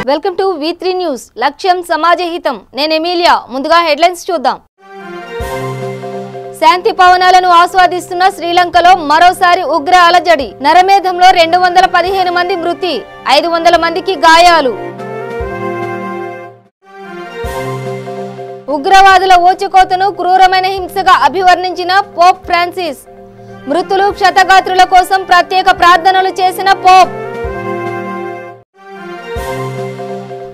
Welcome to V3 news. లక్ష్యం సమాజహితం. నేను Emilia. ముందుగా హెడ్లైన్స్ చూద్దాం. శాంతి పవనాలను ఆస్వాదిస్తున్న శ్రీలంకలో మరోసారి ఉగ్ర అలజడి. నరమేధంలో 215 మంది మృతి, 500 మందికి గాయాలు. ఉగ్రవాదుల ఊచకోతను క్రూరమైన హింసగా అభివర్ణించిన పోప్ ఫ్రాన్సిస్. మృతులు క్షతగాత్రుల కోసం ప్రత్యేక ప్రార్థనలు చేసిన పోప్.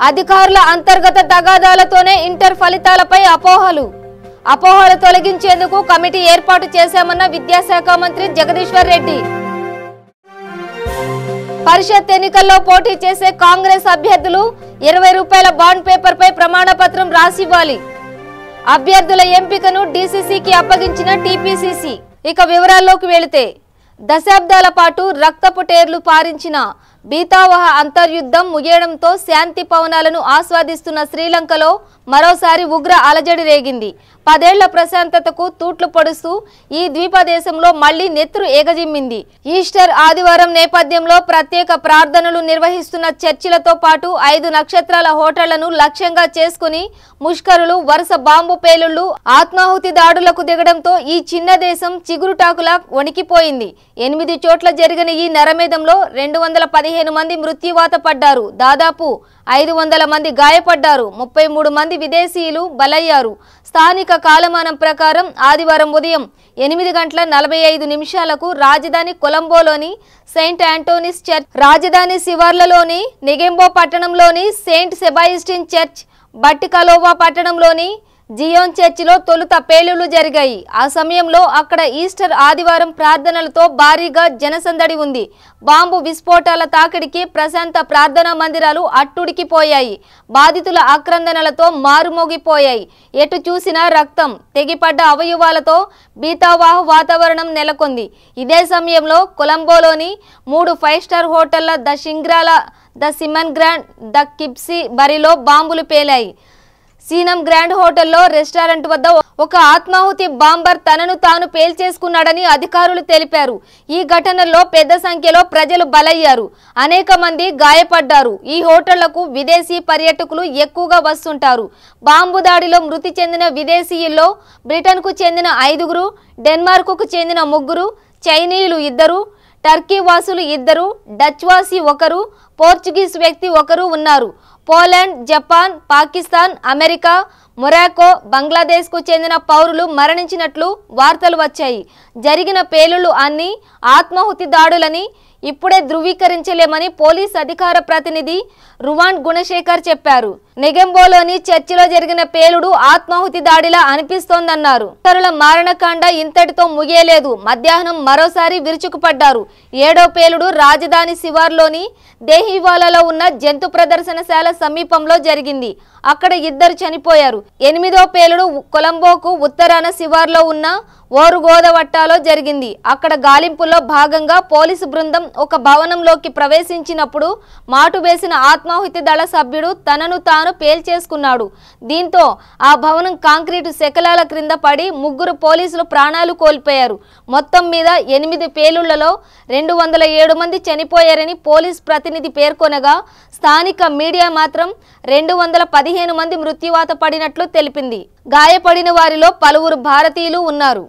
అధికారుల అంతర్గత తగాదాలతోనే ఇంటర్ ఫలితాలపై అపోహలు తొలగించేందుకు కమిటీ ఏర్పాటు చేశామన్న విద్యాశాఖ మంత్రి జగదీశ్వర్ రెడ్డి. పరిషత్ ఎన్నికల్లో పోటీ చేసే కాంగ్రెస్ అభ్యర్థులు ₹20 బాండ్ పేపర్ పై ప్రమాణ పత్రం రాసివ్వాలి. అభ్యర్థుల ఎంపికను డీసీసీకి అప్పగించిన టీపీసీసీ. ఇక వివరాల్లోకి వెళితే, దశాబ్దాల పాటు రక్తపు టేర్లు పారించిన బీతావహ అంతర్యుద్ధం ముగియడంతో శాంతి పవనాలను ఆస్వాదిస్తున్న శ్రీలంకలో మరోసారి ఉగ్ర అలజడి రేగింది. 10 ఏళ్ల ప్రశాంతతకు తూట్లు పొడుస్తూ ఈ ద్వీపదేశంలో మళ్లీ నెత్తురు ఏగజిమ్మింది. ఈస్టర్ ఆదివారం నేపథ్యంలో ప్రత్యేక ప్రార్థనలు నిర్వహిస్తున్న చర్చిలతో పాటు 5 నక్షత్రాల హోటళ్లను లక్ష్యంగా చేసుకుని ముష్కరులు వరుస బాంబు పేలుళ్లు, ఆత్మాహుతి దాడులకు దిగడంతో ఈ చిన్న దేశం చిగురుటాకులా వణికిపోయింది. 8 చోట్ల జరిగిన ఈ నరమేధంలో 215 మంది మృత్యువాత పడ్డారు. దాదాపు 500 మంది గాయపడ్డారు. 33 మంది విదేశీయులు బలయ్యారు. స్థానిక కాలమానం ప్రకారం ఆదివారం ఉదయం 8:45 రాజధాని కొలంబోలోని సెయింట్ ఆంటోనీస్ చర్చ్, రాజధాని శివార్లలోని నెగెంబో పట్టణంలోని సెయింట్ సెబాయిస్టిన్ చర్చ్, బట్టికలోవా పట్టణంలోని జియోన్ చర్చిలో తొలుత పేలుళ్లు జరిగాయి. ఆ సమయంలో అక్కడ ఈస్టర్ ఆదివారం ప్రార్థనలతో భారీగా జనసందడి ఉంది. బాంబు విస్ఫోటాల తాకిడికి ప్రశాంత ప్రార్థనా మందిరాలు అట్టుడికిపోయాయి. బాధితుల ఆక్రందనలతో మారుమోగిపోయాయి. ఎటు చూసినా రక్తం, తెగిపడ్డ అవయవాలతో బీతావాహ వాతావరణం నెలకొంది. ఇదే సమయంలో కొలంబోలోని 3 5 స్టార్ హోటళ్ల the Shangri-La, the Cinnamon Grand, the కిప్సీ బరిలో బాంబులు పేలాయి. సీనం గ్రాండ్ హోటల్లో రెస్టారెంట్ వద్ద ఒక ఆత్మాహుతి బాంబర్ తనను తాను పేల్చేసుకున్నాడని అధికారులు తెలిపారు. ఈ ఘటనలో పెద్ద సంఖ్యలో ప్రజలు బలయ్యారు. అనేక మంది గాయపడ్డారు. ఈ హోటళ్లకు విదేశీ పర్యాటకులు ఎక్కువగా వస్తుంటారు. బాంబు దాడిలో మృతి చెందిన విదేశీయుల్లో బ్రిటన్కు చెందిన 5, డెన్మార్క్కు చెందిన 3, చైనీయులు 2, టర్కీ వాసులు 2, డచ్ వాసి 1, పోర్చుగీస్ వ్యక్తి 1 ఉన్నారు. Poland, Japan, Pakistan, America, Morocco, బంగ్లాదేశ్కు చెందిన పౌరులు మరణించినట్లు వార్తలు వచ్చాయి. జరిగిన పేలుళ్లు అన్ని ఆత్మాహుతి దాడులని ఇప్పుడే ధృవీకరించలేమని పోలీస్ అధికార ప్రతినిధి రువాన్ గుణశేఖర్ చెప్పారు. నెగెంబోలోని చర్చిలో జరిగిన పేలుడు ఆత్మాహుతి దాడిలా అనిపిస్తోందన్నారు. ఇతరుల మారణకాండ ఇంతటితో ముగియలేదు. మధ్యాహ్నం మరోసారి విరుచుకుపడ్డారు. 7వ పేలుడు రాజధాని శివార్లోని దేహివాలలో ఉన్న జంతు ప్రదర్శనశాల సమీపంలో జరిగింది. అక్కడ 2 చనిపోయారు. 8వ పేలుడు కొలంబోకు ఉత్తరాన శివార్లో ఉన్న ఓరుగోదవట్టాలో జరిగింది. అక్కడ గాలింపుల్లో భాగంగా పోలీసు బృందం ఒక భవనంలోకి ప్రవేశించినప్పుడు మాటు వేసిన ఆత్మాహుతి దళ సభ్యుడు తనను తాను పేల్చేసుకున్నాడు. దీంతో ఆ భవనం కాంక్రీటు శకలాల క్రింద పడి 3 పోలీసులు ప్రాణాలు కోల్పోయారు. మొత్తం మీద 8 పేలుళ్లలో 207 మంది చనిపోయారని పోలీస్ ప్రతినిధి పేర్కొనగా, స్థానిక మీడియా మాత్రం 215 మంది మృత్యువాత పడినట్లు తెలిపింది. గాయపడిన వారిలో పలువురు భారతీయులు ఉన్నారు.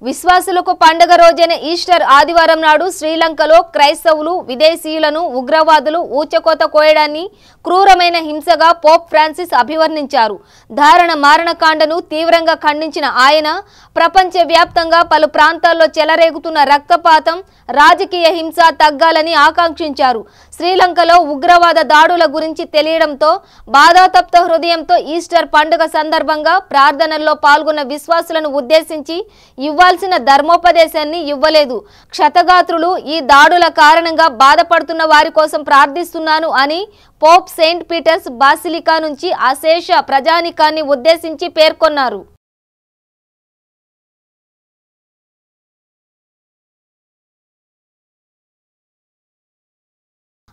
విశ్వాసులకు పండుగ రోజైన ఈస్టర్ ఆదివారం నాడు శ్రీలంకలో క్రైస్తవులు విదేశీయులను ఉగ్రవాదులు ఊచకోత కోయడాన్ని క్రూరమైన హింసగా పోప్ ఫ్రాన్సిస్ అభివర్ణించారు. దారుణ మారణకాండను తీవ్రంగా ఖండించిన ఆయన ప్రపంచవ్యాప్తంగా పలు ప్రాంతాల్లో చెలరేగుతున్న రక్తపాతం, రాజకీయ హింస తగ్గాలని ఆకాంక్షించారు. శ్రీలంకలో ఉగ్రవాద దాడుల గురించి తెలియడంతో బాధాతప్త హృదయంతో ఈస్టర్ పండుగ సందర్భంగా ప్రార్థనల్లో పాల్గొన్న విశ్వాసులను ఉద్దేశించి ఇవ్వాల్సిన ధర్మోపదేశాన్ని ఇవ్వలేదు. క్షతగాత్రులు, ఈ దాడుల కారణంగా బాధపడుతున్న వారి కోసం ప్రార్థిస్తున్నాను అని పోప్ సెయింట్ పీటర్స్ బాసిలికా నుంచి అశేష ప్రజానికాన్ని ఉద్దేశించి పేర్కొన్నారు.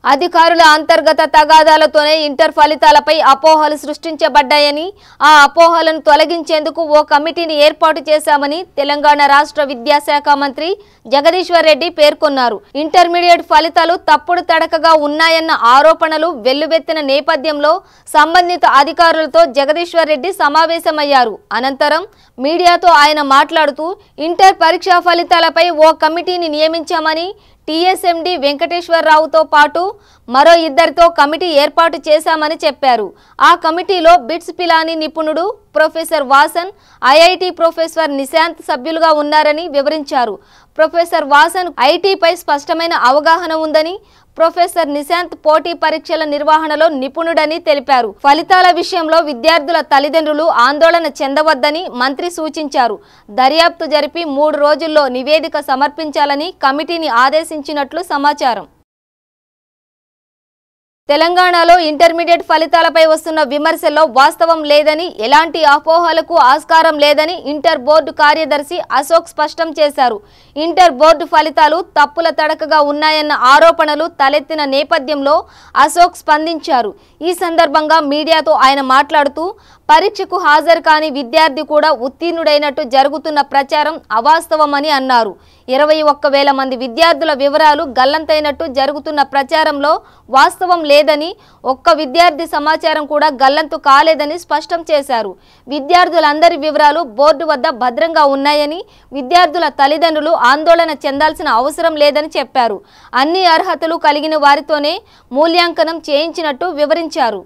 అధికారుల అంతర్గత తగాదాలతోనే ఇంటర్ ఫలితాలపై అపోహలు సృష్టించబడ్డాయని, ఆ అపోహలను తొలగించేందుకు ఓ కమిటీని ఏర్పాటు చేశామని తెలంగాణ రాష్ట్ర విద్యాశాఖ మంత్రి జగదీశ్వర్ రెడ్డి పేర్కొన్నారు. ఇంటర్మీడియట్ ఫలితాలు తప్పుడు తడకగా ఉన్నాయన్న ఆరోపణలు వెల్లువెత్తిన నేపథ్యంలో సంబంధిత అధికారులతో జగదీశ్వర్ రెడ్డి సమావేశమయ్యారు. అనంతరం మీడియాతో ఆయన మాట్లాడుతూ ఇంటర్ పరీక్షా ఫలితాలపై ఓ కమిటీని నియమించామని, టీఎస్ఎండి వెంకటేశ్వరరావుతో పాటు మరో ఇద్దరితో కమిటీ ఏర్పాటు చేశామని చెప్పారు. ఆ కమిటీలో బిట్స్ పిలానీ నిపుణుడు professor Vasan, IIT professor Nishant సభ్యులుగా ఉన్నారని వివరించారు. ప్రొఫెసర్ వాసన్ ఐటీపై స్పష్టమైన అవగాహన ఉందని, ప్రొఫెసర్ నిశాంత్ పోటీ పరీక్షల నిర్వహణలో నిపుణుడని తెలిపారు. ఫలితాల విషయంలో విద్యార్థుల తల్లిదండ్రులు ఆందోళన చెందవద్దని మంత్రి సూచించారు. దర్యాప్తు జరిపి 3 రోజుల్లో నివేదిక సమర్పించాలని కమిటీని ఆదేశించినట్లు సమాచారం. తెలంగాణలో ఇంటర్మీడియట్ ఫలితాలపై వస్తున్న విమర్శల్లో వాస్తవం లేదని, ఎలాంటి అపోహలకు ఆస్కారం లేదని ఇంటర్ బోర్డు కార్యదర్శి అశోక్ స్పష్టం చేశారు. ఇంటర్ బోర్డు ఫలితాలు తప్పుల తడకగా ఉన్నాయన్న ఆరోపణలు తలెత్తిన నేపథ్యంలో అశోక్ స్పందించారు. ఈ సందర్భంగా మీడియాతో ఆయన మాట్లాడుతూ, పరీక్షకు హాజరు కాని విద్యార్థి కూడా ఉత్తీర్ణుడైనట్టు జరుగుతున్న ప్రచారం అవాస్తవమని అన్నారు. 21,000 మంది విద్యార్థుల వివరాలు గల్లంతైనట్టు జరుగుతున్న ప్రచారంలో వాస్తవం లేదని, ఒక్క విద్యార్థి సమాచారం కూడా గల్లంతు కాలేదని స్పష్టం చేశారు. విద్యార్థులందరి వివరాలు బోర్డు వద్ద భద్రంగా ఉన్నాయని, విద్యార్థుల తల్లిదండ్రులు ఆందోళన చెందాల్సిన అవసరం లేదని చెప్పారు. అన్ని అర్హతలు కలిగిన వారితోనే మూల్యాంకనం చేయించినట్టు వివరించారు.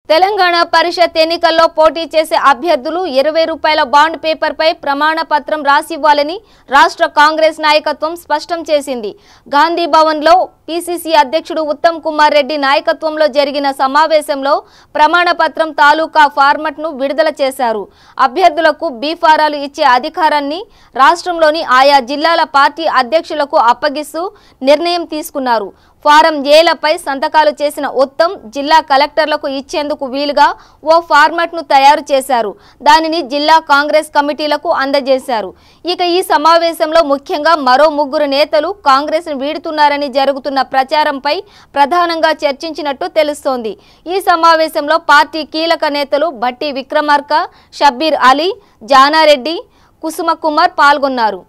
తెలంగాణ పరిషత్ ఎన్నికల్లో పోటీ చేసే అభ్యర్థులు 20 రూపాయల బాండ్ పేపర్పై ప్రమాణ పత్రం రాసివ్వాలని రాష్ట్ర కాంగ్రెస్ నాయకత్వం స్పష్టం చేసింది. గాంధీ భవన్లో పిసిసి అధ్యక్షుడు ఉత్తమ్ కుమార్ రెడ్డి నాయకత్వంలో జరిగిన సమావేశంలో ప్రమాణ పత్రం తాలూకా ఫార్మాట్ను విడుదల చేశారు. అభ్యర్థులకు బీఫారాలు ఇచ్చే అధికారాన్ని రాష్ట్రంలోని ఆయా జిల్లాల పార్టీ అధ్యక్షులకు అప్పగిస్తూ నిర్ణయం తీసుకున్నారు. ఫారం ఏలపై సంతకాలు చేసిన ఉత్తమ్ జిల్లా కలెక్టర్లకు ఇచ్చేందుకు వీలుగా ఓ ఫార్మాట్ను తయారు చేశారు. దానిని జిల్లా కాంగ్రెస్ కమిటీలకు అందజేశారు. ఇక ఈ సమావేశంలో ముఖ్యంగా మరో 3 నేతలు కాంగ్రెస్ వీడుతున్నారని జరుగుతున్న ప్రచారంపై ప్రధానంగా చర్చించినట్టు తెలుస్తోంది. ఈ సమావేశంలో పార్టీ కీలక నేతలు భట్టి విక్రమార్క, షబ్బీర్ అలీ, జానారెడ్డి, కుసుమ కుమార్ పాల్గొన్నారు.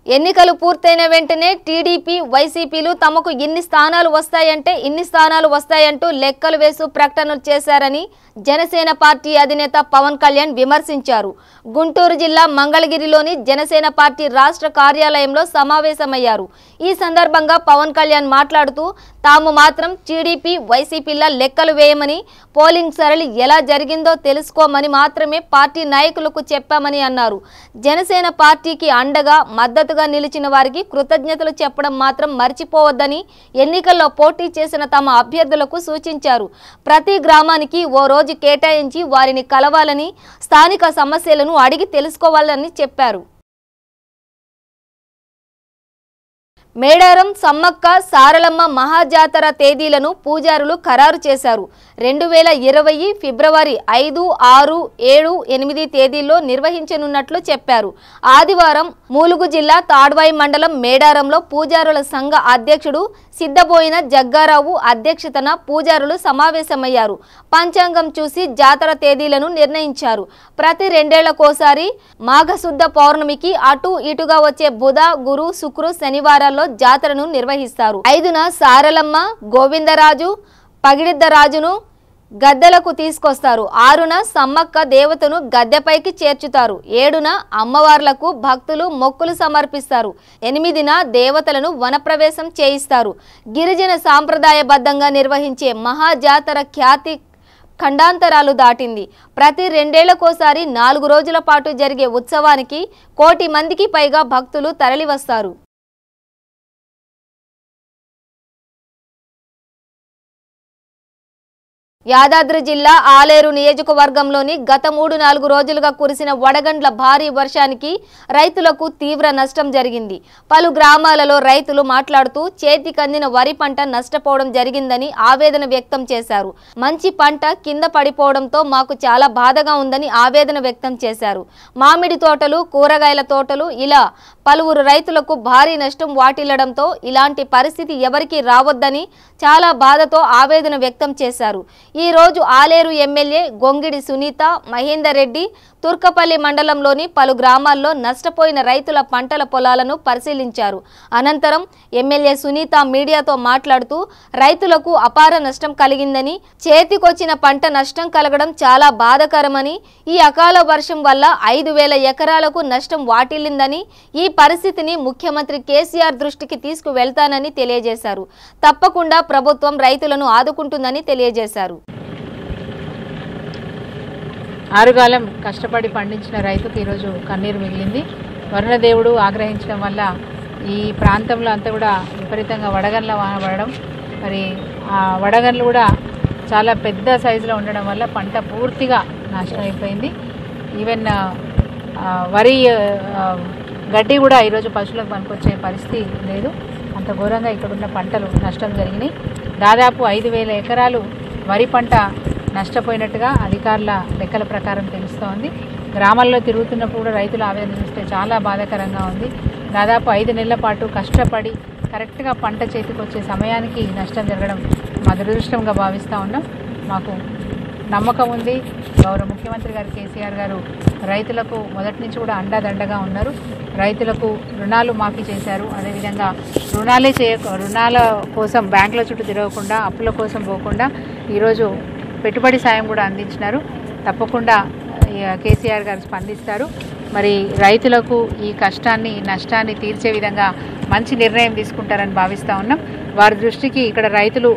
ఎన్నికలు పూర్తయిన వెంటనే టీడీపీ, వైసీపీలు తమకు ఇన్ని స్థానాలు వస్తాయంటే ఇన్ని స్థానాలు వస్తాయంటూ లెక్కలు వేసు ప్రకటనలు చేశారని జనసేన పార్టీ అధినేత పవన్ కళ్యాణ్ విమర్శించారు. గుంటూరు జిల్లా మంగళగిరిలోని జనసేన పార్టీ రాష్ట్ర కార్యాలయంలో సమావేశమయ్యారు. ఈ సందర్భంగా పవన్ కళ్యాణ్ మాట్లాడుతూ, తాము మాత్రం టీడీపీ, వైసీపీల లెక్కలు వేయమని, పోలింగ్ సరళి ఎలా జరిగిందో తెలుసుకోమని మాత్రమే పార్టీ నాయకులకు చెప్పామని అన్నారు. జనసేన పార్టీకి అండగా మద్దతుగా నిలిచిన వారికి కృతజ్ఞతలు చెప్పడం మాత్రం మర్చిపోవద్దని ఎన్నికల్లో పోటీ చేసిన తమ అభ్యర్థులకు సూచించారు. ప్రతి గ్రామానికి ఓ రోజు కేటాయించి వారిని కలవాలని, స్థానిక సమస్యలను అడిగి తెలుసుకోవాలని చెప్పారు. మేడారం సమ్మక్క సారలమ్మ మహాజాతర తేదీలను పూజారులు ఖరారు చేశారు. 2020 ఫిబ్రవరి 5, 6, 7, 8 తేదీల్లో నిర్వహించనున్నట్లు చెప్పారు. ఆదివారం ములుగు జిల్లా తాడ్వాయి మండలం మేడారంలో పూజారుల సంఘ అధ్యక్షుడు సిద్ధబోయిన జగ్గారావు అధ్యక్షతన పూజారులు సమావేశమయ్యారు. పంచాంగం చూసి జాతర తేదీలను నిర్ణయించారు. ప్రతి 2 ఏళ్లకోసారి మాఘశుద్ధ పౌర్ణమికి అటు ఇటుగా వచ్చే బుధ, గురు, శుక్రు, శనివారాల్లో జాతరను నిర్వహిస్తారు. 5న సారలమ్మ, గోవిందరాజు, పగిడిద్దరాజును గద్దెలకు తీసుకొస్తారు. 6న సమ్మక్క దేవతను గద్దెపైకి చేర్చుతారు. 7న అమ్మవార్లకు భక్తులు మొక్కులు సమర్పిస్తారు. 8న దేవతలను వనప్రవేశం చేయిస్తారు. గిరిజన సాంప్రదాయబద్ధంగా నిర్వహించే మహాజాతర ఖ్యాతి ఖండాంతరాలు దాటింది. ప్రతి 2 ఏళ్లకోసారి 4 రోజుల పాటు జరిగే ఉత్సవానికి 1 కోటి మందికి పైగా భక్తులు తరలివస్తారు. యాదాద్రి జిల్లా ఆలేరు నియోజకవర్గంలోని గత 3-4 రోజులుగా కురిసిన వడగండ్ల భారీ వర్షానికి రైతులకు తీవ్ర నష్టం జరిగింది. పలు గ్రామాలలో రైతులు మాట్లాడుతూ చేతికందిన వరి పంట నష్టపోవడం జరిగిందని ఆవేదన వ్యక్తం చేశారు. మంచి పంట కింద పడిపోవడంతో మాకు చాలా బాధగా ఉందని ఆవేదన వ్యక్తం చేశారు. మామిడి తోటలు, కూరగాయల తోటలు ఇలా పలువురు రైతులకు భారీ నష్టం వాటిల్లడంతో ఇలాంటి పరిస్థితి ఎవరికీ రావద్దని చాలా బాధతో ఆవేదన వ్యక్తం చేశారు. ఈ రోజు ఆలేరు ఎమ్మెల్యే గొంగిడి సునీత మహేందర్ రెడ్డి తుర్కపల్లి మండలంలోని పలు గ్రామాల్లో నష్టపోయిన రైతుల పంటల పొలాలను పరిశీలించారు. అనంతరం ఎమ్మెల్యే సునీత మీడియాతో మాట్లాడుతూ రైతులకు అపార నష్టం కలిగిందని, చేతికొచ్చిన పంట నష్టం కలగడం చాలా బాధాకరమని, ఈ అకాల వర్షం వల్ల 5,000 ఎకరాలకు నష్టం వాటిల్లిందని, ఈ పరిస్థితిని ముఖ్యమంత్రి కేసీఆర్ దృష్టికి తీసుకువెళ్తానని తెలియజేశారు. తప్పకుండా ప్రభుత్వం రైతులను ఆదుకుంటుందని తెలియజేశారు. ఆరుగాలం కష్టపడి పండించిన రైతుకు ఈరోజు కన్నీరు మిగిలింది. వరుణదేవుడు ఆగ్రహించడం వల్ల ఈ ప్రాంతంలో అంతా కూడా విపరీతంగా వడగండ్ల వాన పడడం, మరి ఆ వడగండ్లు కూడా చాలా పెద్ద సైజులో ఉండడం వల్ల పంట పూర్తిగా నాశనం అయిపోయింది. ఈవెన్ వరి గడ్డి కూడా ఈరోజు పశువులకు పనికొచ్చే పరిస్థితి లేదు. అంత ఘోరంగా ఇక్కడున్న పంటలు నష్టం జరిగినాయి. దాదాపు 5,000 ఎకరాలు వరి పంట నష్టపోయినట్టుగా అధికారుల లెక్కల ప్రకారం తెలుస్తోంది. గ్రామాల్లో తిరుగుతున్నప్పుడు కూడా రైతులు ఆవేదన చూస్తే చాలా బాధాకరంగా ఉంది. దాదాపు 5 నెలల పాటు కష్టపడి కరెక్ట్గా పంట చేతికి వచ్చే సమయానికి నష్టం జరగడం మా దురదృష్టంగా భావిస్తూ ఉన్నాం. మాకు నమ్మకం ఉంది, గౌరవ ముఖ్యమంత్రి గారు కేసీఆర్ గారు రైతులకు మొదటి నుంచి కూడా అండదండగా ఉన్నారు. రైతులకు రుణాలు మాఫీ చేశారు. అదేవిధంగా రుణాల కోసం బ్యాంకుల చుట్టూ తిరగకుండా, అప్పుల కోసం పోకుండా ఈరోజు పెట్టుబడి సాయం కూడా అందించినారు. తప్పకుండా కేసీఆర్ గారు స్పందిస్తారు. మరి రైతులకు ఈ కష్టాన్ని, నష్టాన్ని తీర్చే విధంగా మంచి నిర్ణయం తీసుకుంటారని భావిస్తూ ఉన్నాం. వారి దృష్టికి ఇక్కడ రైతులు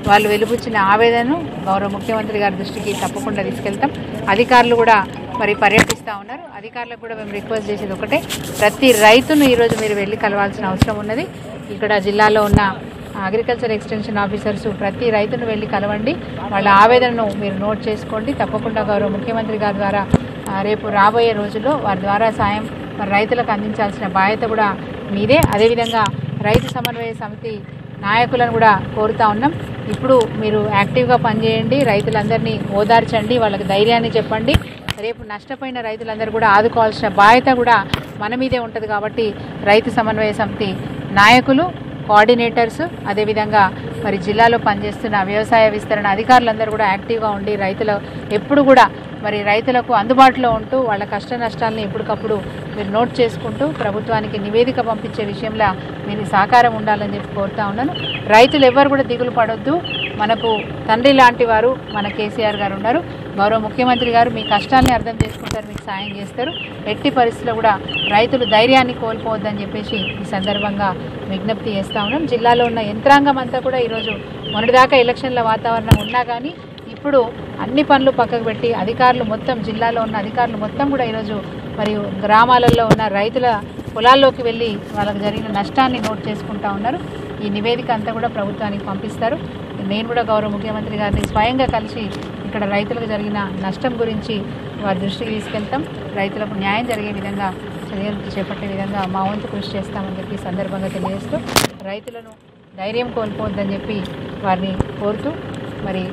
వాళ్ళు వెలుబుచ్చిన ఆవేదనను గౌరవ ముఖ్యమంత్రి గారి దృష్టికి తప్పకుండా తీసుకెళ్తాం. అధికారులు కూడా మరి పర్యటిస్తూ ఉన్నారు. అధికారులకు కూడా మేము రిక్వెస్ట్ చేసేది ఒకటే, ప్రతి రైతును ఈరోజు మీరు వెళ్ళి కలవాల్సిన అవసరం ఉన్నది. ఇక్కడ జిల్లాలో ఉన్న అగ్రికల్చర్ ఎక్స్టెన్షన్ ఆఫీసర్స్ ప్రతి రైతును వెళ్ళి కలవండి, వాళ్ళ ఆవేదనను మీరు నోట్ చేసుకోండి. తప్పకుండా గౌరవ ముఖ్యమంత్రి గారి ద్వారా రేపు రాబోయే రోజుల్లో వారి ద్వారా సాయం మరి రైతులకు అందించాల్సిన బాధ్యత కూడా మీదే. అదేవిధంగా రైతు సమన్వయ సమితి నాయకులను కూడా కోరుతా ఉన్నాం, ఇప్పుడు మీరు యాక్టివ్గా పనిచేయండి, రైతులందరినీ ఓదార్చండి, వాళ్ళకి ధైర్యాన్ని చెప్పండి. రేపు నష్టపోయిన రైతులందరూ కూడా ఆదుకోవాల్సిన బాధ్యత కూడా మన మీదే ఉంటుంది. కాబట్టి రైతు సమన్వయ సమితి నాయకులు, కోఆర్డినేటర్స్, అదేవిధంగా మరి జిల్లాలో పనిచేస్తున్న వ్యవసాయ విస్తరణ అధికారులందరూ కూడా యాక్టివ్గా ఉండి ఎప్పుడు కూడా మరి రైతులకు అందుబాటులో ఉంటూ వాళ్ళ కష్ట నష్టాలను ఎప్పటికప్పుడు మీరు నోట్ చేసుకుంటూ ప్రభుత్వానికి నివేదిక పంపించే విషయంలో మీరు సహకారం ఉండాలని చెప్పి కోరుతా ఉన్నాను. రైతులు ఎవ్వరు కూడా దిగులు పడొద్దు. మనకు తండ్రి లాంటి వారు మన కేసీఆర్ గారు ఉన్నారు. గౌరవ ముఖ్యమంత్రి గారు మీ కష్టాన్ని అర్థం చేసుకుంటారు, మీకు సాయం చేస్తారు. ఎట్టి పరిస్థితుల్లో కూడా రైతులు ధైర్యాన్ని కోల్పోవద్దని చెప్పేసి ఈ సందర్భంగా విజ్ఞప్తి చేస్తూ ఉన్నాం. జిల్లాలో ఉన్న యంత్రాంగం అంతా కూడా ఈరోజు మొన్నటిదాకా ఎలక్షన్ల వాతావరణం ఉన్నా కానీ ఇప్పుడు అన్ని పనులు పక్కకు పెట్టి జిల్లాలో ఉన్న అధికారులు మొత్తం కూడా ఈరోజు మరియు గ్రామాలలో ఉన్న రైతుల పొలాల్లోకి వెళ్ళి వాళ్ళకు జరిగిన నష్టాన్ని నోట్ చేసుకుంటా ఉన్నారు. ఈ నివేదిక అంతా కూడా ప్రభుత్వానికి పంపిస్తారు. నేను కూడా గౌరవ ముఖ్యమంత్రి గారిని స్వయంగా కలిసి ఇక్కడ రైతులకు జరిగిన నష్టం గురించి వారి దృష్టికి తీసుకెళ్తాం. రైతులకు న్యాయం జరిగే విధంగా చర్యలు చేపట్టే విధంగా మా వంతు కృషి చేస్తామని చెప్పి సందర్భంగా తెలియజేస్తూ రైతులను ధైర్యం కోల్పోవద్దని చెప్పి వారిని కోరుతూ మరి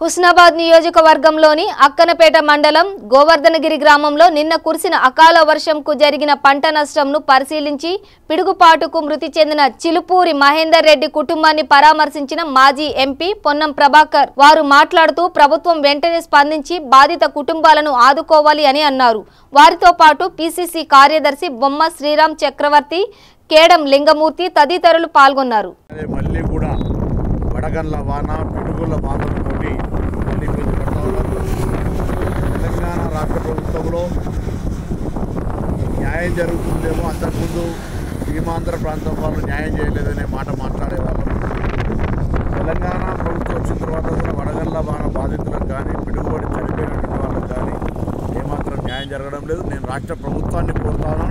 హుస్నాబాద్ నియోజకవర్గంలోని అక్కనపేట మండలం గోవర్ధనగిరి గ్రామంలో నిన్న కురిసిన అకాల వర్షంకు జరిగిన పంట నష్టంను పరిశీలించి పిడుగుపాటుకు మృతి చెందిన చిలుపూరి మహేందర్ రెడ్డి కుటుంబాన్ని పరామర్శించిన మాజీ ఎంపీ పొన్నం ప్రభాకర్. వారు మాట్లాడుతూ ప్రభుత్వం వెంటనే స్పందించి బాధిత కుటుంబాలను ఆదుకోవాలి అని అన్నారు. వారితో పాటు పిసిసి కార్యదర్శి బొమ్మ శ్రీరామ్ చక్రవర్తి, కేడం లింగమూర్తి తదితరులు పాల్గొన్నారు. వడగండ్ల వాన, పిడుగుల బాధలతోటి మళ్ళీ ఇబ్బంది పడుతూ ఉన్నారు. తెలంగాణ రాష్ట్ర ప్రభుత్వంలో న్యాయం జరుగుతుందేమో, అంతకుముందు సీమాంధ్ర ప్రాంతం వాళ్ళు న్యాయం చేయలేదనే మాట మాట్లాడేవాళ్ళం. తెలంగాణ ప్రభుత్వం వచ్చిన తర్వాత కూడా వడగండ్ల వాన బాధితులకు కానీ, పిడుగుబడి చనిపోయినటువంటి వాళ్ళకు కానీ ఏమాత్రం న్యాయం జరగడం లేదు. నేను రాష్ట్ర ప్రభుత్వాన్ని కోరుతాను,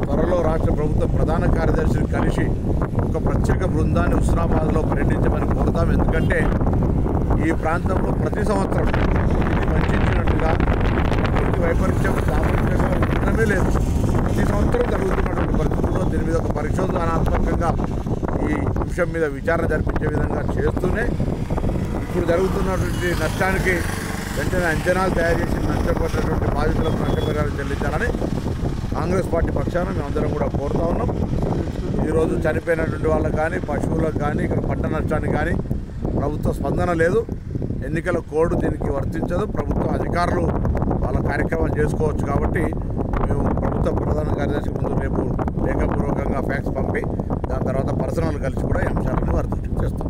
త్వరలో రాష్ట్ర ప్రభుత్వ ప్రధాన కార్యదర్శిని కలిసి ఒక ప్రత్యేక బృందాన్ని హుస్నాబాద్లో పర్యటించమని కోరుతాం. ఎందుకంటే ఈ ప్రాంతంలో ప్రతి సంవత్సరం ఇది వంచినట్టుగా ప్రకృతి వైపరీత్యం సామర్థ్యంగా ఉండడమే లేదు. ప్రతి సంవత్సరం జరుగుతున్నటువంటి పరిస్థితుల్లో దీని మీద ఒక పరిశోధనాత్మకంగా ఈ అంశం మీద విచారణ జరిపించే విధంగా చేస్తూనే ఇప్పుడు జరుగుతున్నటువంటి నష్టానికి వెంటనే అంచనాలు తయారు చేసి నష్టపోయినటువంటి బాధితులకు నష్టపరిహారం చెల్లించాలని కాంగ్రెస్ పార్టీ పక్షాన మేమందరం కూడా కోరుతా ఉన్నాం. ఈరోజు చనిపోయినటువంటి వాళ్ళకు కానీ పశువులకు కానీ ఇక్కడ పంట నష్టానికి కానీ ప్రభుత్వ స్పందన లేదు. ఎన్నికల కోడ్ దీనికి వర్తించదు. ప్రభుత్వ అధికారులు వాళ్ళ కార్యక్రమాలు చేసుకోవచ్చు. కాబట్టి మేము ప్రభుత్వ ప్రధాన కార్యదర్శి ముందు రేపు లేఖపూర్వకంగా ఫ్యాక్స్ పంపి దాని తర్వాత పర్సనల్ కలిసి కూడా ఈ అంశాలను వారి దృష్టికి చేస్తాం.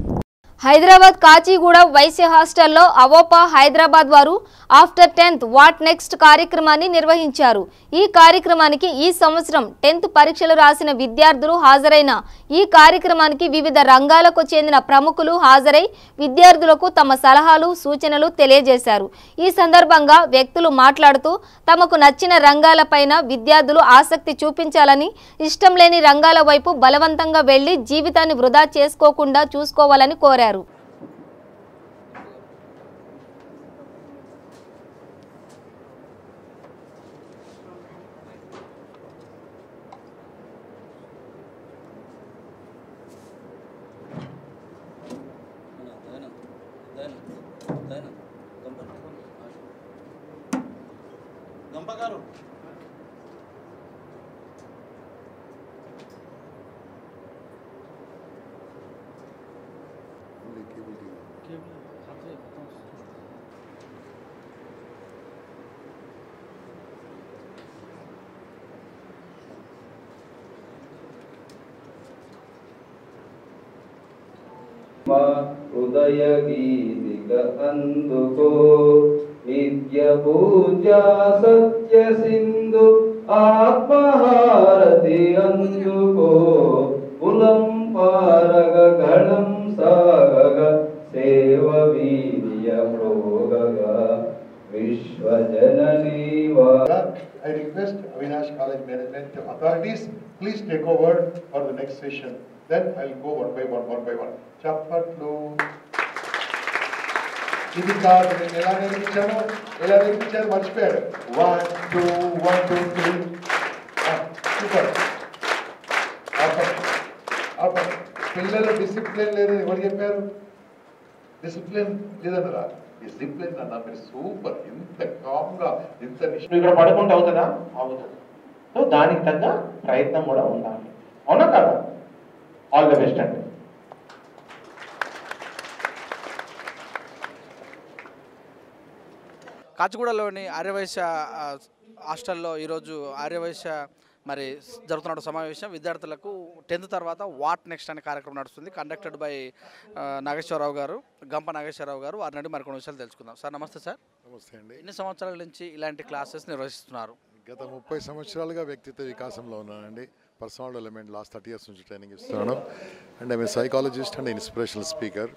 హైదరాబాద్ కాచిగూడ వైశ్య హాస్టల్లో అవోపా హైదరాబాద్ వారు ఆఫ్టర్ 10th వాట్ నెక్స్ట్ కార్యక్రమాన్ని నిర్వహించారు. ఈ కార్యక్రమానికి ఈ సంవత్సరం 10th పరీక్షలు రాసిన విద్యార్థులు హాజరైన ఈ కార్యక్రమానికి వివిధ రంగాలకు చెందిన ప్రముఖులు హాజరై విద్యార్థులకు తమ సలహాలు సూచనలు తెలియజేశారు. ఈ సందర్భంగా వ్యక్తులు మాట్లాడుతూ తమకు నచ్చిన రంగాలపైన విద్యార్థులు ఆసక్తి చూపించాలని, ఇష్టం లేని రంగాల వైపు బలవంతంగా వెళ్లి జీవితాన్ని వృధా చేసుకోకుండా చూసుకోవాలని కోరారు. హృదయ గీతిక అందుకో నిత్య పూజా సత్య సింధు ఆత్మహారతి అందుకో కులం పారగ గణం సాగగ సేవ వీర్య ప్రోగగ విశ్వజననీ I request Avinash College Management authorities, please take over for the next session. Then I'll go one by one. Chapatlu. ఇది కాదు, నేను ఎలా నేర్పించాను మర్చిపోయాడు. 1 2 3 సూపర్. పిల్లలు డిసిప్లిన్ లేదు ఎవరు చెప్పారు? డిసిప్లిన్ లేదన్నరా? డిసిప్లిన్ అన్న మీరు సూపర్. ఇంత కామ్గా ఇంత ఇక్కడ పడుకుంటే అవుతుందా? అవుతుంది. సో దానికి తగ్గ ప్రయత్నం కూడా ఉండాలి. అవునా కదా? ఆల్ ద బెస్ట్ అండి. కాచిగూడలోని ఆర్యవైశ్య హాస్టల్లో ఈరోజు ఆర్యవైశ్య మరి జరుగుతున్న సమావేశం విద్యార్థులకు 10th తర్వాత వాట్ నెక్స్ట్ అనే కార్యక్రమం నడుస్తుంది. కండక్టెడ్ బై నాగేశ్వరరావు గారు, గంప నాగేశ్వరరావు గారు. వారి నుండి మరికొన్ని విషయాలు తెలుసుకుందాం. సార్ నమస్తే. సార్ నమస్తే అండి. ఎన్ని సంవత్సరాల నుంచి ఇలాంటి క్లాసెస్ నిర్వహిస్తున్నారు? గత 30 సంవత్సరాలుగా వ్యక్తిత్వ వికాసంలో ఉన్నానండి. పర్సనల్ డెవలప్మెంట్ లాస్ట్ 30 years నుంచి ట్రైనింగ్ ఇస్తున్నాను. And I'm psychologist and inspirational speaker.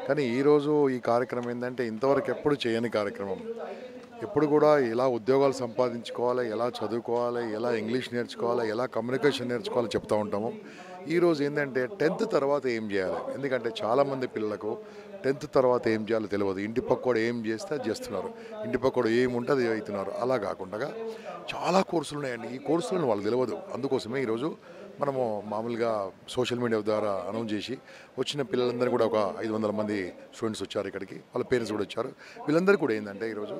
కానీ ఈరోజు ఈ కార్యక్రమం ఏంటంటే ఇంతవరకు ఎప్పుడు చేయని కార్యక్రమం. ఎప్పుడు కూడా ఎలా ఉద్యోగాలు సంపాదించుకోవాలి, ఎలా చదువుకోవాలి, ఎలా ఇంగ్లీష్ నేర్చుకోవాలి, ఎలా కమ్యూనికేషన్ నేర్చుకోవాలో చెప్తూ ఉంటాము. ఈరోజు ఏంటంటే 10th తర్వాత ఏం చేయాలి. ఎందుకంటే చాలామంది పిల్లలకు 10th తర్వాత ఏం చేయాలో తెలియదు. ఇంటి పక్కోడు ఏం చేస్తే అది చేస్తున్నారు, ఇంటి పక్కోడు ఏముంటే అది అవుతున్నారు. అలా కాకుండా చాలా కోర్సులు ఉన్నాయండి. ఈ కోర్సులను వాళ్ళు తెలియదు. అందుకోసమే ఈరోజు మనము మామూలుగా సోషల్ మీడియా ద్వారా అనౌన్స్ చేసి వచ్చిన పిల్లలందరూ కూడా ఒక 500 మంది స్టూడెంట్స్ వచ్చారు ఇక్కడికి. వాళ్ళ పేరెంట్స్ కూడా వచ్చారు. వీళ్ళందరూ కూడా ఏంటంటే ఈరోజు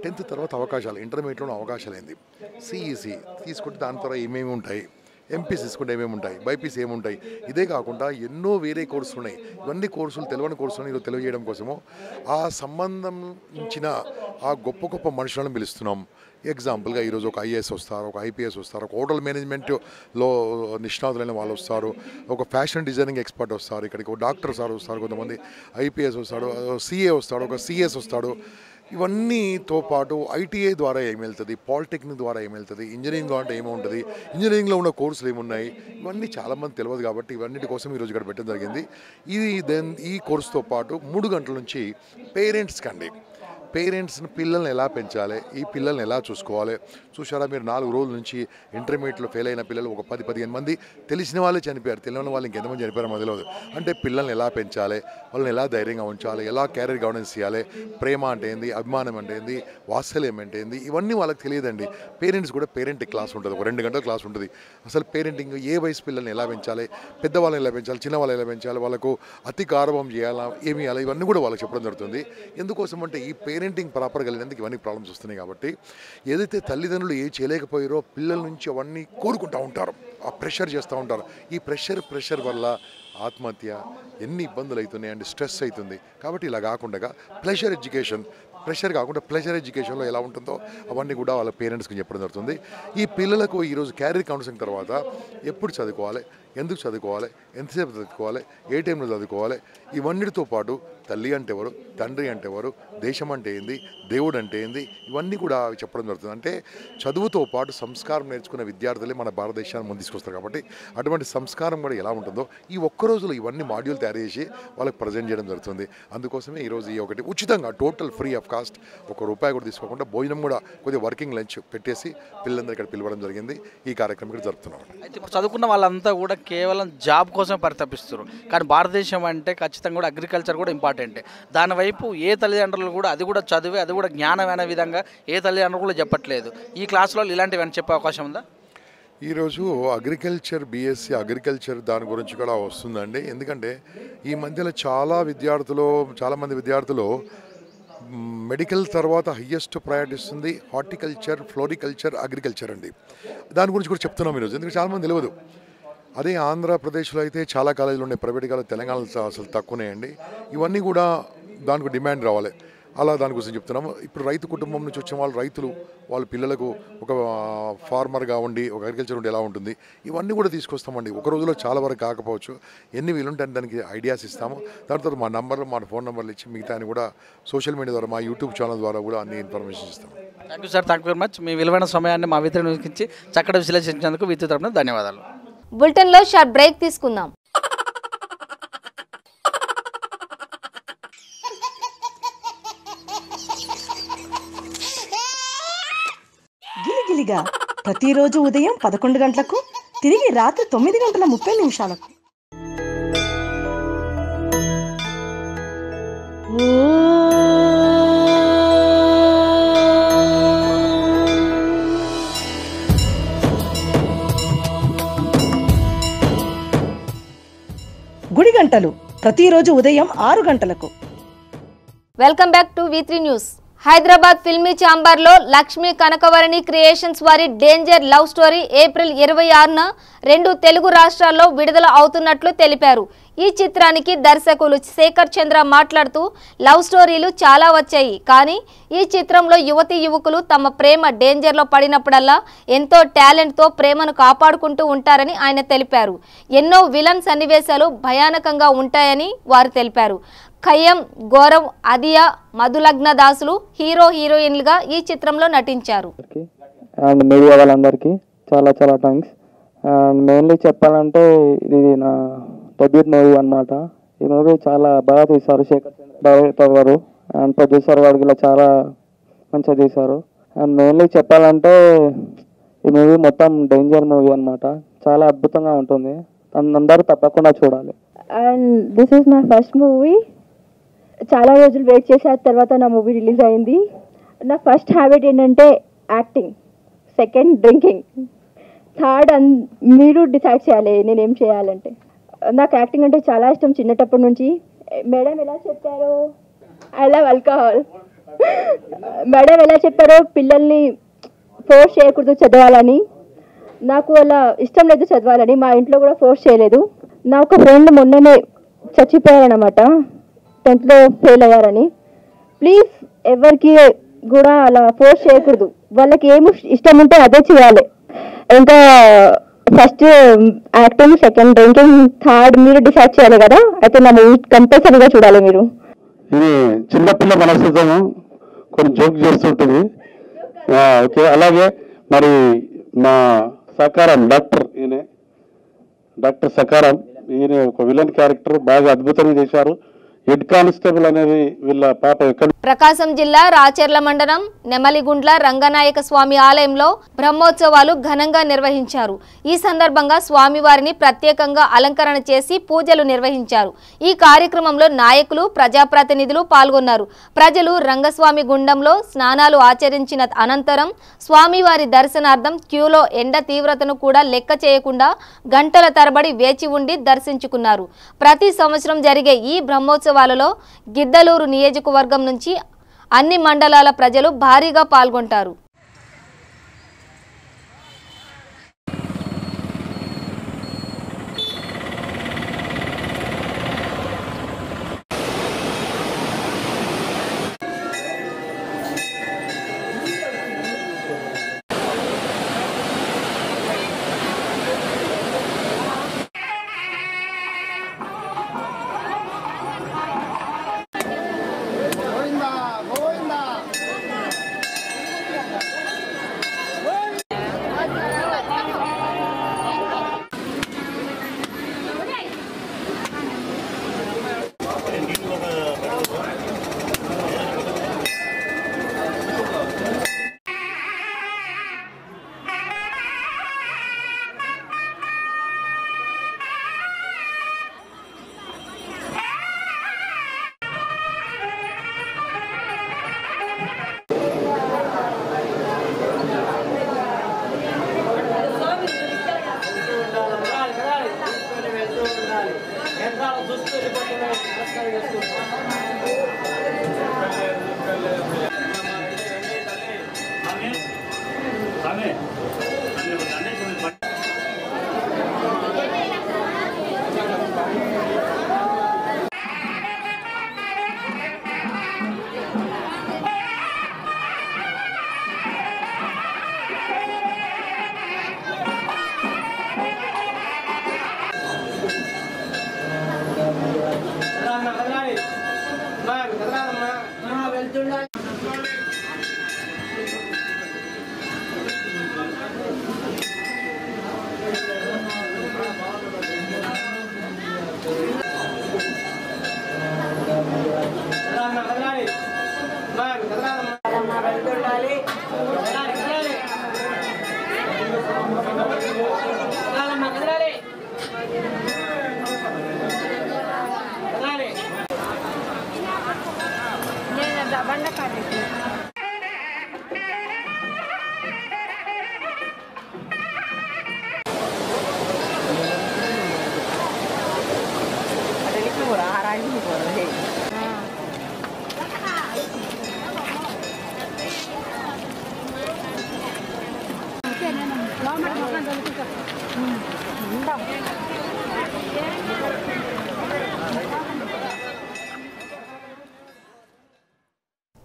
10th తర్వాత అవకాశాలు, ఇంటర్మీడియట్లో అవకాశాలు ఏంది, సిఈసి తీసుకుంటే దాని తర్వాత ఏమేమి ఉంటాయి, ఎంపీసీ తీసుకుంటే ఏమేమి ఉంటాయి, బైపీసీ ఏముంటాయి, ఇదే కాకుండా ఎన్నో వేరే కోర్సులు ఉన్నాయి. ఇవన్నీ కోర్సులు తెలియని కోర్సులను ఈరోజు తెలియజేయడం కోసము ఆ సంబంధించిన ఆ గొప్ప గొప్ప మనుషులను పిలుస్తున్నాం. ఎగ్జాంపుల్గా ఈరోజు ఒక ఐఏఎస్ వస్తారు, ఒక ఐపీఎస్ వస్తారు, ఒక హోటల్ మేనేజ్మెంట్లో నిష్ణాతులైన వాళ్ళు వస్తారు, ఒక ఫ్యాషన్ డిజైనింగ్ ఎక్స్పర్ట్ వస్తారు, ఇక్కడికి ఒక డాక్టర్ సార్ వస్తారు, కొంతమంది ఐపీఎస్ వస్తాడు, సిఏ వస్తాడు, ఒక సిఎస్ వస్తాడు. ఇవన్నీతో పాటు ఐటీఐ ద్వారా ఏమి వెళ్తుంది, పాలిటెక్నిక్ ద్వారా ఏమి వెళ్తుంది, ఇంజనీరింగ్ అంటే ఏముంటుంది, ఇంజనీరింగ్లో ఉన్న కోర్సులు ఏమున్నాయి, ఇవన్నీ చాలామంది తెలియదు. కాబట్టి ఇవన్నిటి కోసం ఈరోజు ఇక్కడ పెట్టడం జరిగింది. ఈ కోర్సుతో పాటు 3 గంటల నుంచి పేరెంట్స్కి అండి, పేరెంట్స్ని పిల్లల్ని ఎలా పెంచాలి, ఈ పిల్లల్ని ఎలా చూసుకోవాలి. చూసారా మీరు 4 రోజుల నుంచి ఇంటర్మీడియట్లో ఫెయిల్ అయిన పిల్లలు ఒక 10-15 మంది తెలిసిన వాళ్ళే చనిపోయారు. తెలియని వాళ్ళు ఇంకెంతమంది చనిపోయారో మాకు తెలియదు. అంటే పిల్లల్ని ఎలా పెంచాలి, వాళ్ళని ఎలా ధైర్యంగా ఉంచాలి, ఎలా క్యారియర్ గవర్నెన్స్ చేయాలి, ప్రేమ అంటే ఏంది, అభిమానం అంటే ఏంది, వాత్సల్యం అంటే ఏంది, ఇవన్నీ వాళ్ళకి తెలియదండి. పేరెంట్స్ కూడా పేరెంటింగ్ క్లాస్ ఉంటుంది, ఒక 2 గంటల క్లాస్ ఉంటుంది. అసలు పేరెంటింగ్ ఏ వయసు పిల్లల్ని ఎలా పెంచాలి, పెద్దవాళ్ళని ఎలా పెంచాలి, చిన్నవాళ్ళని ఎలా పెంచాలి, వాళ్ళకు అతి గారవం చేయాలా, ఏమి చేయాలి, ఇవన్నీ కూడా వాళ్ళకి చెప్పడం జరుగుతుంది. ఎందుకోసం అంటే ఈ పేరెంటింగ్ ప్రాపర్ కలిగినందుకు ఇవన్నీ ప్రాబ్లమ్స్ వస్తున్నాయి. కాబట్టి ఏదైతే తల్లిదండ్రులు ఏ చేయలేకపోయారో పిల్లల నుంచి అవన్నీ కోరుకుంటూ ఉంటారు, ఆ ప్రెషర్ చేస్తూ ఉంటారు. ఈ ప్రెషర్ వల్ల ఆత్మహత్య ఎన్ని ఇబ్బందులు అవుతున్నాయి, స్ట్రెస్ అవుతుంది. కాబట్టి ఇలా కాకుండా ప్రెషర్ కాకుండా ప్లెజర్ ఎడ్యుకేషన్లో ఎలా ఉంటుందో అవన్నీ కూడా వాళ్ళ పేరెంట్స్కి చెప్పడం జరుగుతుంది. ఈ పిల్లలకు ఈరోజు క్యారియర్ కౌన్సిలింగ్ తర్వాత ఎప్పుడు చదువుకోవాలి, ఎందుకు చదువుకోవాలి, ఎంతసేపు చదువుకోవాలి, ఏ టైంలో చదువుకోవాలి, ఇవన్నిటితో పాటు తల్లి అంటే ఎవరు, తండ్రి అంటే ఎవరు, దేశం అంటే ఏంది, దేవుడు అంటే ఏంది, ఇవన్నీ కూడా చెప్పడం జరుగుతుంది. అంటే చదువుతో పాటు సంస్కారం నేర్చుకున్న విద్యార్థులే మన భారతదేశాన్ని ముందు తీసుకొస్తారు. కాబట్టి అటువంటి సంస్కారం కూడా ఎలా ఉంటుందో ఈ ఒక్క రోజులో ఇవన్నీ మాడ్యూల్ తయారు చేసి వాళ్ళకి ప్రజెంట్ చేయడం జరుగుతుంది. అందుకోసమే ఈరోజు ఈ ఒకటి ఉచితంగా టోటల్ ఫ్రీ ఆఫ్ కాస్ట్, ₹1 కూడా తీసుకోకుండా భోజనం కూడా కొద్దిగా వర్కింగ్ లంచ్ పెట్టేసి పిల్లలందరూ ఇక్కడ పిలవడం జరిగింది. ఈ కార్యక్రమం ఇక్కడ జరుపుతున్నాం. అయితే ఇప్పుడు చదువుకున్న వాళ్ళంతా కూడా కేవలం జాబ్ కోసమే పరితపిస్తారు. కానీ భారతదేశం అంటే ఖచ్చితంగా కూడా అగ్రికల్చర్ కూడా ఇంపార్టెంటే. దానివైపు ఏ తల్లిదండ్రులు కూడా అది కూడా చదివి అది కూడా జ్ఞానమైన విధంగా ఏ తల్లిదండ్రులు కూడా చెప్పట్లేదు. ఈ క్లాసులో ఇలాంటివన్నీ చెప్పే అవకాశం ఉందా? ఈరోజు అగ్రికల్చర్ బీఎస్సీ అగ్రికల్చర్ దాని గురించి కూడా వస్తుందండి. ఎందుకంటే ఈ మధ్యలో చాలామంది విద్యార్థులు మెడికల్ తర్వాత హయ్యెస్ట్ ప్రయారిటీ ఇస్తుంది హార్టికల్చర్, ఫ్లోరికల్చర్, అగ్రికల్చర్ అండి. దాని గురించి కూడా చెప్తున్నాం ఈరోజు, ఎందుకంటే చాలామంది తెలియదు. అదే ఆంధ్రప్రదేశ్లో అయితే చాలా కాలేజీలు ఉన్నాయి, ప్రైవేట్ కాలేజ్, తెలంగాణలో అసలు తక్కువనే అండి. ఇవన్నీ కూడా దానికి డిమాండ్ రావాలి, అలా దాని గురించి చెప్తున్నాము. ఇప్పుడు రైతు కుటుంబం నుంచి వచ్చిన రైతులు వాళ్ళ పిల్లలకు ఒక ఫార్మర్గా ఉండి ఒక అగ్రికల్చర్ ఉండి ఎలా ఉంటుంది, ఇవన్నీ కూడా తీసుకొస్తామండి. ఒక రోజులో చాలా వరకు కాకపోవచ్చు, ఎన్ని వీలుంటే దానికి ఐడియాస్ ఇస్తాము. దాని తర్వాత మా ఫోన్ నెంబర్లు ఇచ్చి మిగతా కూడా సోషల్ మీడియా ద్వారా, మా యూట్యూబ్ ఛానల్ ద్వారా కూడా అన్ని ఇన్ఫర్మేషన్ ఇస్తాము. Thank you sir, thank you very much. మీ విలువైన సమయాన్ని మా విద్యార్థులకు ఇచ్చి చక్కటి విశ్లేషించినందుకు విద్యుత్ తరపున ధన్యవాదాలు. బులెటిన్లో షార్ట్ బ్రేక్ తీసుకుందాం. గిలిగిలిగా ప్రతిరోజు ఉదయం 11 గంటలకు, తిరిగి రాత్రి 9:30 గుడి గంటలు ప్రతిరోజు ఉదయం 6 గంటలకు. Welcome back to V3 news. Hyderabad filmy ఛాంబర్లో లక్ష్మీ కనకవరణి క్రియేషన్స్ వారి డేంజర్ లవ్ స్టోరీ ఏప్రిల్ 26న 2 తెలుగు రాష్ట్రాల్లో విడుదల అవుతున్నట్లు తెలిపారు. ఈ చిత్రానికి దర్శకులు శేఖర్ చంద్ర మాట్లాడుతూ లవ్ స్టోరీలు చాలా వచ్చాయి, కానీ ఈ చిత్రంలో యువకులు తమ ప్రేమ డేంజర్లో పడినప్పుడల్లా ఎంతో టాలెంట్తో ప్రేమను కాపాడుకుంటూ ఉంటారని ఆయన తెలిపారు. ఎన్నో విలన్ సన్నివేశాలు భయానకంగా ఉంటాయని వారు తెలిపారు. ఖయ్యం, గౌరవ్, అదియా, మధులగ్న దాసులు హీరోయిన్లుగా ఈ చిత్రంలో నటించారు. అండ్ మీడియా వాళ్ళందరికీ చాలా చాలా థ్యాంక్స్. అండ్ మెయిన్లీ చెప్పాలంటే ఇది నా డెబ్యూట్ మూవీ అన్నమాట. ఈ మూవీ చాలా బాగా తీశారు శేఖర్ చంద్ర డైరెక్టర్ గారు అండ్ ప్రొడ్యూసర్ వాడికి ఇలా చాలా మంచిగా తీశారు. అండ్ మెయిన్లీ చెప్పాలంటే ఈ మూవీ మొత్తం డేంజర్ మూవీ అన్నమాట. చాలా అద్భుతంగా ఉంటుంది, అందరూ తప్పకుండా చూడాలి. And this is my first movie. చాలా రోజులు వెయిట్ చేసిన తర్వాత నా మూవీ రిలీజ్ అయింది. నా ఫస్ట్ హ్యాబిట్ ఏంటంటే యాక్టింగ్, సెకండ్ డ్రింకింగ్, థర్డ్ మీరు డిసైడ్ చేయాలి నేనేం చేయాలంటే. నాకు యాక్టింగ్ అంటే చాలా ఇష్టం చిన్నటప్పటి నుంచి. మేడం ఎలా చెప్పారో ఐ లవ్ ఆల్కహాల్. మేడం ఎలా చెప్పారో పిల్లల్ని ఫోర్స్ చేయకూడదు చదవాలని. నాకు అలా ఇష్టం లేదు చదవాలని, మా ఇంట్లో కూడా ఫోర్స్ చేయలేదు. నా ఒక ఫ్రెండ్ మొన్ననే చచ్చిపోయారనమాట, 10th ఫెయిల్ అయ్యారని. ప్లీజ్ ఎవరికి కూడా అలా ఫోర్స్ చేయకూడదు, వాళ్ళకి ఏమి ఇష్టం ఉంటే అదే చేయాలి. ఇంకా first acting, second drinking, third మీరు డిసైడ్ చేయాలి కదా. అయితే నా మూవీ కంపల్సరీగా చూడాలి మీరు. ఇది చిన్నపిల్ల మనస్తత్వం కొన్ని జోక్ చేస్తుంటుంది. ఓకే, అలాగే మరి మా సకారం డాక్టర్ సకారం, ఈయన ఒక విలన్ క్యారెక్టర్ బాగా అద్భుతంగా చేశారు. హెడ్ కానిస్టేబుల్ అనేది వీళ్ళ పాప ఎక్కడ ప్రకాశం జిల్లా రాచెర్ల మండలం నెమలిగుండ్ల రంగనాయక స్వామి ఆలయంలో బ్రహ్మోత్సవాలు ఘనంగా నిర్వహించారు. ఈ సందర్భంగా స్వామివారిని ప్రత్యేకంగా అలంకరణ చేసి పూజలు నిర్వహించారు. ఈ కార్యక్రమంలో నాయకులు, ప్రజాప్రతినిధులు పాల్గొన్నారు. ప్రజలు రంగస్వామి గుండంలో స్నానాలు ఆచరించిన అనంతరం స్వామివారి దర్శనార్థం క్యూలో ఎండ తీవ్రతను కూడా లెక్క చేయకుండా గంటల తరబడి వేచి ఉండి దర్శించుకున్నారు. ప్రతి సంవత్సరం జరిగే ఈ బ్రహ్మోత్సవాలలో గిద్దలూరు నియోజకవర్గం నుంచి అన్ని మండలాల ప్రజలు భారీగా పాల్గొంటారు.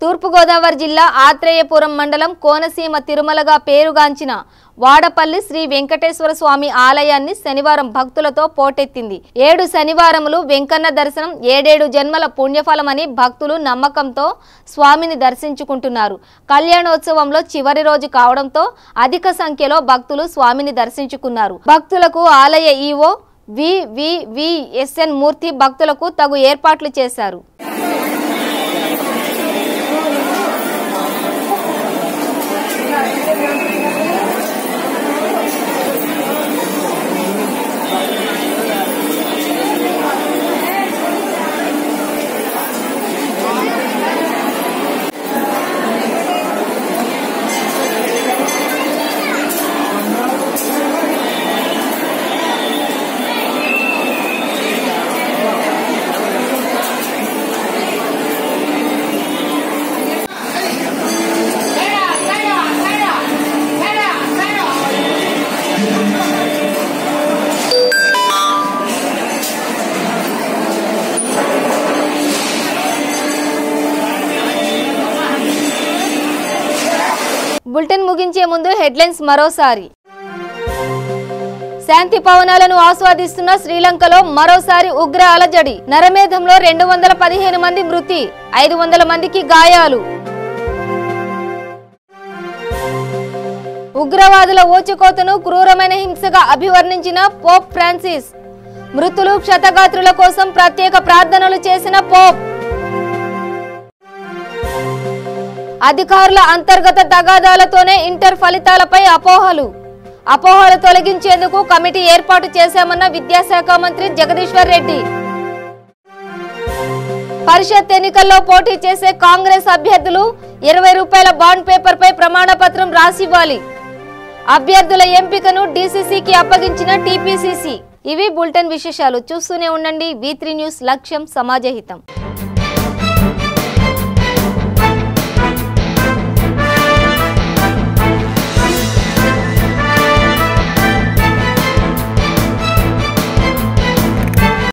తూర్పుగోదావరి జిల్లా ఆత్రేయపురం మండలం కోనసీమ తిరుమలగా పేరుగాంచిన వాడపల్లి శ్రీ వెంకటేశ్వర స్వామి ఆలయాన్ని శనివారం భక్తులతో పోటెత్తింది. 7 శనివారములు వెంకన్న దర్శనం 7 జన్మల పుణ్యఫలమని భక్తులు నమ్మకంతో స్వామిని దర్శించుకుంటున్నారు. కళ్యాణోత్సవంలో చివరి రోజు కావడంతో అధిక సంఖ్యలో భక్తులు స్వామిని దర్శించుకున్నారు. భక్తులకు ఆలయ ఈవో వివివిఎస్ఎన్ మూర్తి భక్తులకు తగు ఏర్పాట్లు చేశారు. బులెటిన్ ముగించే ముందు హెడ్లైన్స్ మరోసారి. శాంతి పవనాలను ఆస్వాదిస్తున్న శ్రీలంకలో మరోసారి ఉగ్ర అలజడి. నరమేధంలో 215 మంది మృతి, 500 మందికి గాయాలు. ఉగ్రవాదుల ఊచకోతను క్రూరమైన హింసగా అభివర్ణించిన పోప్ ఫ్రాన్సిస్. మృతులు క్షతగాత్రుల కోసం ప్రత్యేక ప్రార్థనలు చేసిన పోప్. అధికారుల అంతర్గత తగాదాలతోనే ఇంటర్ ఫలితాలపై అపోహలు తొలగించేందుకు కమిటీ ఏర్పాటు చేశామన్న విద్యాశాఖ మంత్రి జగదీశ్వర్ రెడ్డి. పరిషత్ ఎన్నికల్లో పోటీ చేసే కాంగ్రెస్ అభ్యర్థులు 20 రూపాయల బాండ్ పేపర్పై ప్రమాణపత్రం రాసివ్వాలి. అభ్యర్థుల ఎంపికను డీసీసీకి అప్పగించిన టీపీసీసీ. ఇవి బులెటిన్ విశేషాలు. చూస్తూనే ఉండండి V3 న్యూస్, లక్ష్యం సమాజహితం.